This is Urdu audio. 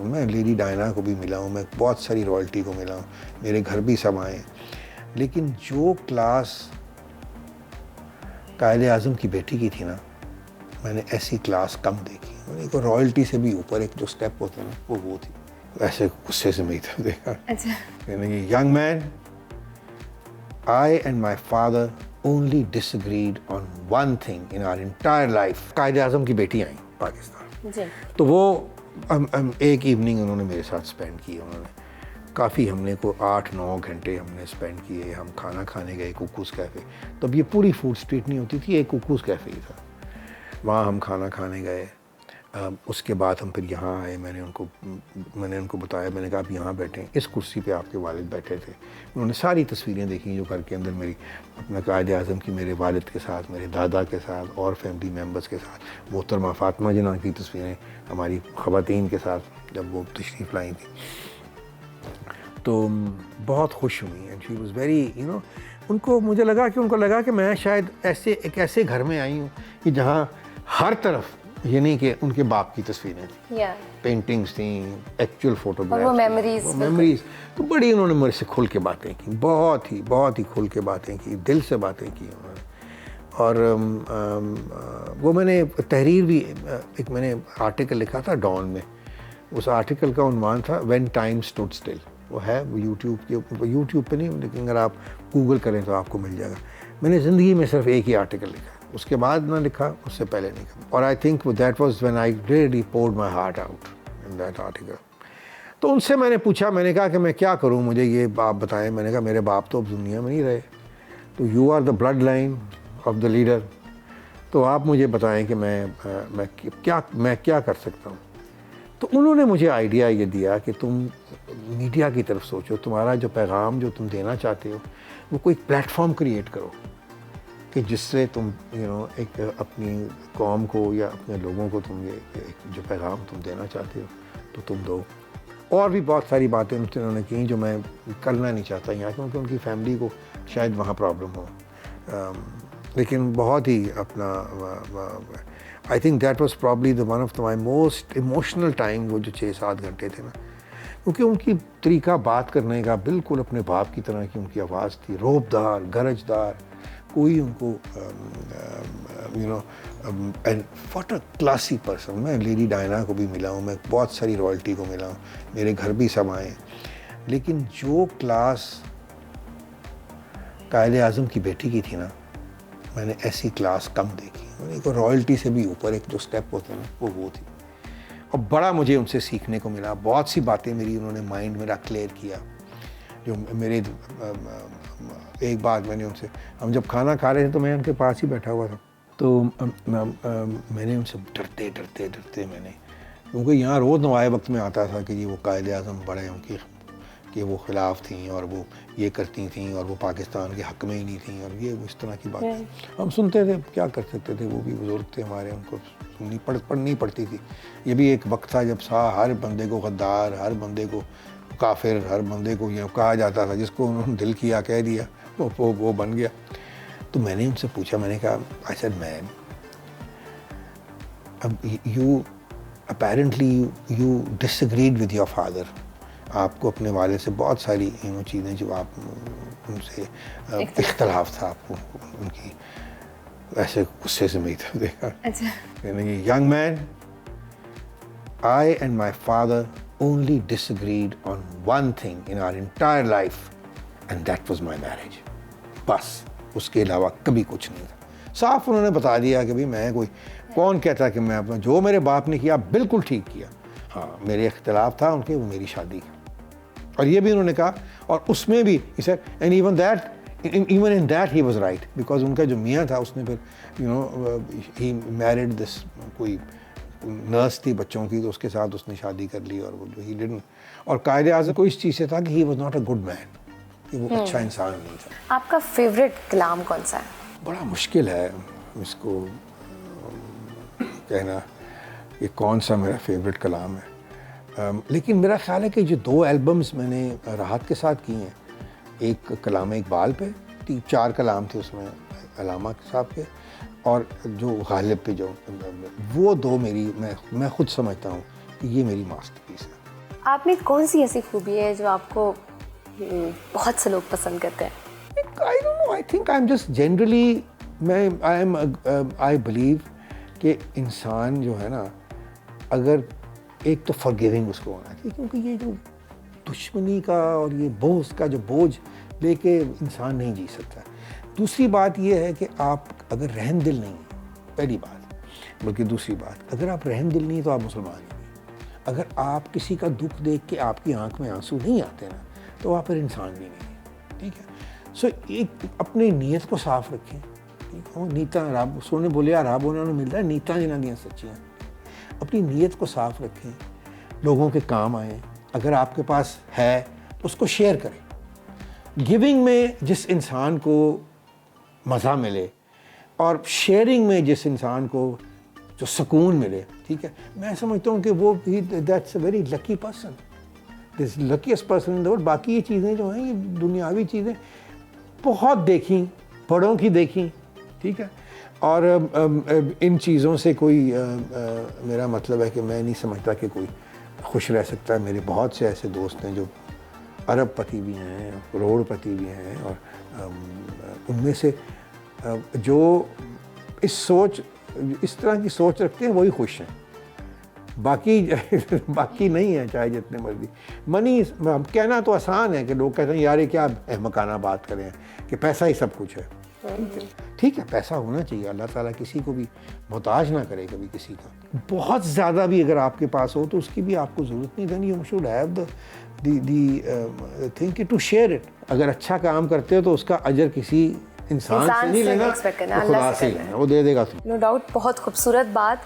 ہوں, میں لیڈی ڈائنا کو بھی ملا ہوں, میں بہت ساری رائلٹی کو ملا ہوں, میرے گھر بھی سب آئے ہیں, لیکن جو کلاس قائد اعظم کی بیٹی کی تھی نا, میں نے ایسی کلاس کم دیکھی. میں نے رائلٹی سے بھی اوپر ایک جو سٹیپ ہوتا ہے نا وہ تھی. ایسے غصے سے میں ہی دیکھا. Young man, I and my father only disagreed on one thing in our entire life. Quaid Azam کی بیٹی آئیں پاکستان, تو وہ ایک ایوننگ انہوں نے میرے ساتھ اسپینڈ کی. انہوں نے کافی, ہم نے کو 8-9 گھنٹے ہم نے اسپینڈ کیے. ہم کھانا کھانے گئے کوکوز کیفے. تو اب یہ پوری فوڈ اسٹریٹ نہیں ہوتی تھی, ایک کوکوز کیفے ہی تھا. وہاں ہم کھانا کھانے گئے. اس کے بعد ہم پھر یہاں آئے. میں نے ان کو بتایا, میں نے کہا آپ یہاں بیٹھیں, اس کرسی پہ آپ کے والد بیٹھے تھے. انہوں نے ساری تصویریں دیکھیں جو گھر کے اندر میری اپنا قائد اعظم کی, میرے والد کے ساتھ, میرے دادا کے ساتھ اور فیملی ممبرس کے ساتھ. محترمہ فاطمہ جناح کی تصویریں ہماری خواتین کے ساتھ جب وہ تشریف لائی تھیں, تو بہت خوش ہوئی. اینڈ شی واز ویری ان کو, مجھے لگا کہ میں شاید ایک ایسے گھر میں آئی ہوں کہ جہاں ہر طرف یہ نہیں کہ ان کے باپ کی تصویریں تھیں, پینٹنگز تھیں, ایکچوئل فوٹوگرافس, میموریز. تو بڑی انہوں نے میرے سے کھل کے باتیں کی, بہت ہی کھل کے باتیں کی, دل سے باتیں کی انہوں نے. اور وہ میں نے تحریر بھی, ایک میں نے آرٹیکل لکھا تھا ڈان میں. اس آرٹیکل کا عنوان تھا وین ٹائم اسٹوڈ اسٹل. وہ ہے یوٹیوب پہ نہیں, لیکن اگر آپ گوگل کریں تو آپ کو مل جائے گا. میں نے زندگی میں صرف ایک ہی آرٹیکل لکھا, اس کے بعد نہ لکھا, اس سے پہلے نہیں لکھا. اور I think that was when I really poured my heart out in that article. تو ان سے میں نے پوچھا, میں نے کہا کہ میں کیا کروں, مجھے یہ آپ بتائیں. میں نے کہا میرے باپ تو اب دنیا میں نہیں رہے, تو you are the bloodline of the leader, تو آپ مجھے بتائیں کہ میں کیا کر سکتا ہوں. تو انہوں نے مجھے آئیڈیا یہ دیا کہ تم میڈیا کی طرف سوچو, تمہارا جو پیغام جو تم دینا چاہتے ہو وہ کوئی پلیٹ فارم کریٹ کرو کہ جس سے تم ایک اپنی قوم کو یا اپنے لوگوں کو تم یہ جو پیغام تم دینا چاہتے ہو تو تم دو. اور بھی بہت ساری باتیں انہوں نے کی جو میں کرنا نہیں چاہتا یہاں, کیونکہ ان کی فیملی کو شاید وہاں پرابلم ہو. لیکن بہت ہی اپنا I think that was probably the one of my most emotional time. وہ جو 6-7 گھنٹے تھے نا, کیونکہ ان کی طریقہ بات کرنے کا بالکل اپنے باپ کی طرح کی ان کی آواز تھی, روب دار, گرج دار. کوئی ان کو واٹ اے کلاسی پرسن. میں لیڈی ڈائنا کو بھی ملا ہوں, میں بہت ساری رائلٹی کو ملا ہوں, میرے گھر بھی سب آئے ہیں, لیکن جو کلاس قائد اعظم کی بیٹی کی تھی نا, میں نے ایسی کلاس کم دیکھی. رائلٹی سے بھی اوپر ایک جو سٹیپ ہوتا ہے نا وہ تھی. اور بڑا مجھے ان سے سیکھنے کو ملا. بہت سی باتیں میری انہوں نے مائنڈ میرا کلیئر کیا. جو میرے ایک بات میں نے ان سے, ہم جب کھانا کھا رہے تھے تو میں ان کے پاس ہی بیٹھا ہوا تھا, تو میں نے ان سے ڈرتے میں نے, کیونکہ یہاں روز نوائے وقت میں آتا تھا کہ یہ وہ قائد اعظم بڑے ان کی کہ وہ خلاف تھیں اور وہ یہ کرتی تھیں اور وہ پاکستان کے حق میں ہی نہیں تھیں, اور یہ اس طرح کی باتیں ہم سنتے تھے. کیا کر سکتے تھے, وہ بھی بزرگ تھے ہمارے, ان کو پڑھنی پڑتی تھی. یہ بھی ایک وقت تھا جب ہر بندے کو غدار, ہر بندے کو کافر, ہر بندے کو یہ کہا جاتا تھا. جس کو انہوں نے دل کیا کہہ دیا وہ بن گیا. تو میں نے ان سے پوچھا, میں نے کہا I said ma'am, you apparently you disagreed with your father. آپ کو اپنے والد سے بہت ساری چیزیں جو آپ ان سے اختلاف تھا آپ کو ان کی. ایسے غصے سے میں ہی دیکھا. Young man, I and my father only disagreed on one thing in our entire life and that was my marriage. بس اس کے علاوہ کبھی کچھ نہیں تھا. صاف انہوں نے بتا دیا کہ میں کوئی کون کہتا کہ میں اپنا جو میرے باپ نے کیا بالکل ٹھیک کیا. ہاں میرے اختلاف تھا ان کے, وہ میری شادی کا. اور یہ بھی انہوں نے کہا, اور اس میں بھی and even in that he was right, because ان کا جو میاں تھا اس نے پھر he married this کوئی نرس تھی بچوں کی, تو اس کے ساتھ اس نے شادی کر لی. اور وہ جو he didn't, اور قائد اعظم کو اس چیز سے تھا کہ he was not a good man, کہ وہ اچھا انسان نہیں تھا. آپ کا فیوریٹ کلام کون سا ہے؟ بڑا مشکل ہے اس کو کہنا کہ کون سا میرا فیوریٹ کلام ہے. لیکن میرا خیال ہے کہ جو 2 البمز میں نے راحت کے ساتھ کی ہیں, ایک کلام اقبال پہ 3-4 کلام تھے اس میں علامہ صاحب کے, اور جو غالب پہ جو وہ 2 میری میں خود سمجھتا ہوں کہ یہ میری ماسٹر پیس ہے. آپ میں کون سی ایسی خوبی ہے جو آپ کو بہت سے لوگ پسند کرتے ہیں؟ I don't know, I think I'm just generally I believe کہ انسان جو ہے نا اگر ایک تو forgiving اس کو ہونا چاہیے، کیونکہ یہ جو دشمنی کا اور یہ بغض کا جو بوجھ لے کے انسان نہیں جی سکتا. دوسری بات یہ ہے کہ آپ اگر رحم دل نہیں ہیں، پہلی بات، بلکہ دوسری بات، اگر آپ رحم دل نہیں ہیں تو آپ مسلمان نہیں ہیں. اگر آپ کسی کا دکھ دیکھ کے آپ کی آنکھ میں آنسو نہیں آتے نا تو آپ پھر انسان بھی نہیں ہیں. ٹھیک ہے، سو ایک اپنی نیت کو صاف رکھیں. ٹھیک ہے، نیتا رب سونے بولیا رب انہوں نے ملتا ہے نیتا جنہاں دیاں سچیاں. اپنی نیت کو صاف رکھیں، لوگوں کے کام آئیں. اگر آپ کے پاس ہے تو اس کو شیئر کریں. گیونگ میں جس انسان کو مزہ ملے اور شیئرنگ میں جس انسان کو جو سکون ملے، ٹھیک ہے، میں سمجھتا ہوں کہ وہ that's a very lucky person, this لکیسٹ person in the world. باقی یہ چیزیں جو ہیں یہ دنیاوی چیزیں بہت دیکھیں، بڑوں کی دیکھیں، ٹھیک ہے، اور ان چیزوں سے کوئی میرا مطلب ہے کہ میں نہیں سمجھتا کہ کوئی خوش رہ سکتا ہے. میرے بہت سے ایسے دوست ہیں جو ارب پتی بھی ہیں، کروڑ پتی بھی ہیں، اور ان میں سے جو اس طرح کی سوچ رکھتے ہیں وہی خوش ہیں. باقی نہیں ہیں چاہے جتنے مرضی. منی کہنا تو آسان ہے کہ لوگ کہتے ہیں یار یہ کیا احمقانہ بات کریں کہ پیسہ ہی سب کچھ ہے. ٹھیک ہے، پیسہ ہونا چاہیے، اللہ تعالیٰ کسی کو بھی محتاج نہ کرے کبھی کسی کا. بہت زیادہ بھی اگر آپ کے پاس ہو تو اس کی بھی آپ کو ضرورت نہیں. Then you should have the thing to share it. اگر اچھا کام کرتے ہو تو اس کا اجر کسی انسان سے نہیں لینا، خدا سے لینا، وہ دے دے گا. No doubt. بہت خوبصورت بات.